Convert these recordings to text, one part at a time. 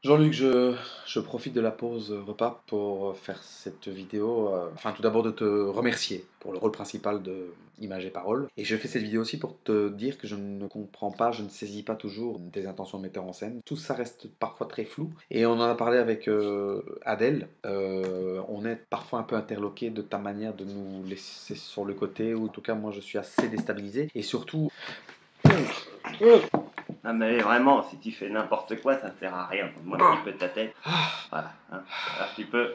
Jean-Luc, je profite de la pause repas pour faire cette vidéo. Enfin, tout d'abord de te remercier pour le rôle principal de Images et Paroles. Et je fais cette vidéo aussi pour te dire que je ne comprends pas, je ne saisis pas toujours tes intentions de metteur en scène. Tout ça reste parfois très flou. Et on en a parlé avec Adèle. On est parfois un peu interloqué de ta manière de nous laisser sur le côté, ou en tout cas, moi, je suis assez déstabilisé. Et surtout... Ah mais vraiment, si tu fais n'importe quoi, ça ne sert à rien. Moi un petit peu ta tête. Voilà. Hein. Alors, tu peux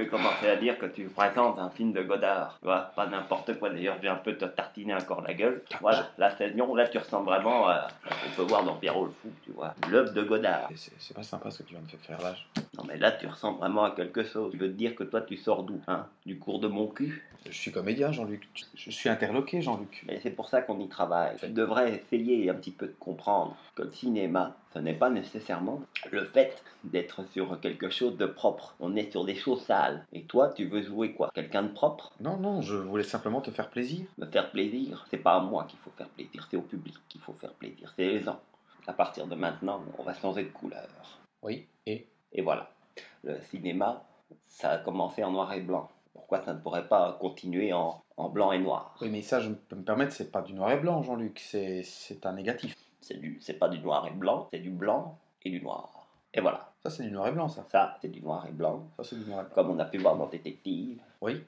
commencer à dire que tu présentes un film de Godard. Tu vois, pas n'importe quoi. D'ailleurs, je vais un peu te tartiner encore la gueule. Voilà, la saison, là tu ressembles vraiment à... On peut voir dans Pierrot le Fou, tu vois. L'œuvre de Godard. C'est pas sympa ce que tu viens de faire là. Non mais là tu ressembles vraiment à quelque chose. Je veux te dire que toi tu sors d'où, hein? Du cours de mon cul? Je suis comédien, Jean-Luc. Je suis interloqué, Jean-Luc. Mais c'est pour ça qu'on y travaille. Tu devrais essayer un petit peu de comprendre que le cinéma, ce n'est pas nécessairement le fait d'être sur quelque chose de propre. On est sur des choses sales. Et toi, tu veux jouer quoi? Quelqu'un de propre? Non, non, je voulais simplement te faire plaisir. Me faire plaisir? C'est pas à moi qu'il faut faire plaisir, c'est au public qu'il faut faire plaisir. C'est les gens. À partir de maintenant, on va changer de couleur. Oui, et voilà. Le cinéma, ça a commencé en noir et blanc. Pourquoi ça ne pourrait pas continuer en blanc et noir? Oui, mais ça, je peux me permettre, c'est pas du noir et blanc, Jean-Luc, c'est un négatif. C'est pas du noir et blanc, c'est du blanc et du noir. Et voilà. Ça, c'est du noir et blanc, ça. Ça, c'est du noir et blanc. Ça, c'est du noir et blanc. Comme on a pu voir dans Détective. Oui.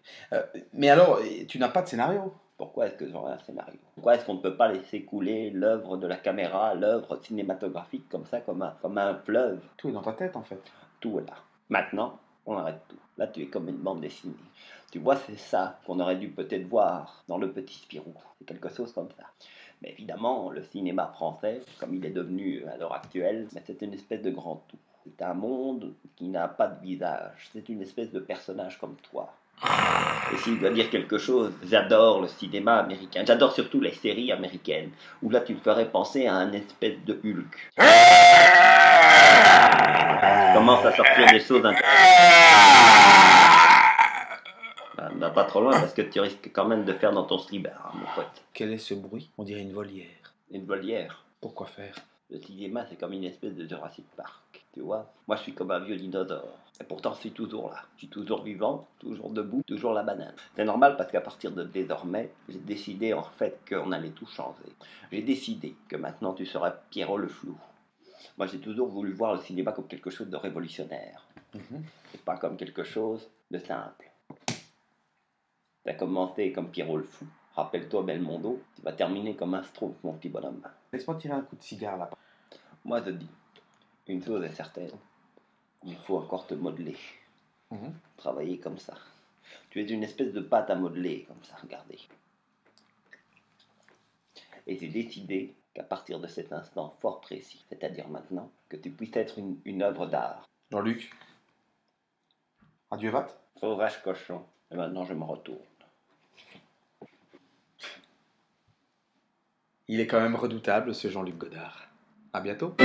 Mais alors, tu n'as pas de scénario? Pourquoi est-ce que j'aurais un scénario? Pourquoi est-ce qu'on ne peut pas laisser couler l'œuvre de la caméra, l'œuvre cinématographique comme ça, comme un fleuve? Tout est dans ta tête, en fait. Tout est là. Maintenant, on arrête tout. Là, tu es comme une bande dessinée. Tu vois, c'est ça qu'on aurait dû peut-être voir dans Le Petit Spirou. C'est quelque chose comme ça. Mais évidemment, le cinéma français, comme il est devenu à l'heure actuelle, c'est une espèce de grand tout. C'est un monde qui n'a pas de visage. C'est une espèce de personnage comme toi. Et si je dois dire quelque chose, j'adore le cinéma américain. J'adore surtout les séries américaines, où là tu me ferais penser à un espèce de Hulk. Commence à sortir des choses intéressantes. Bah, pas trop loin parce que tu risques quand même de faire dans ton slibard, hein, mon pote. Quel est ce bruit? On dirait une volière. Une volière. Pourquoi faire? Le cinéma, c'est comme une espèce de Jurassic Park, tu vois. Moi, je suis comme un vieux dinosaure. Et pourtant, je suis toujours là. Je suis toujours vivant, toujours debout, toujours la banane. C'est normal parce qu'à partir de désormais, j'ai décidé en fait qu'on allait tout changer. J'ai décidé que maintenant, tu serais Pierrot le Flou. Moi, j'ai toujours voulu voir le cinéma comme quelque chose de révolutionnaire. Et pas comme quelque chose de simple. Tu as commencé comme Pierrot le Fou. Rappelle-toi Belmondo, tu vas terminer comme un Schtroumpf, mon petit bonhomme. Laisse-moi tirer un coup de cigare là. Moi, je dis, une chose est certaine, il faut encore te modeler. Travailler comme ça. Tu es une espèce de pâte à modeler, comme ça, regardez. Et j'ai décidé qu'à partir de cet instant fort précis, c'est-à-dire maintenant, que tu puisses être une œuvre d'art. Jean-Luc, adieu, Vat. Sauvage cochon. Et maintenant, je me retourne. Il est quand même redoutable, ce Jean-Luc Godard. À bientôt.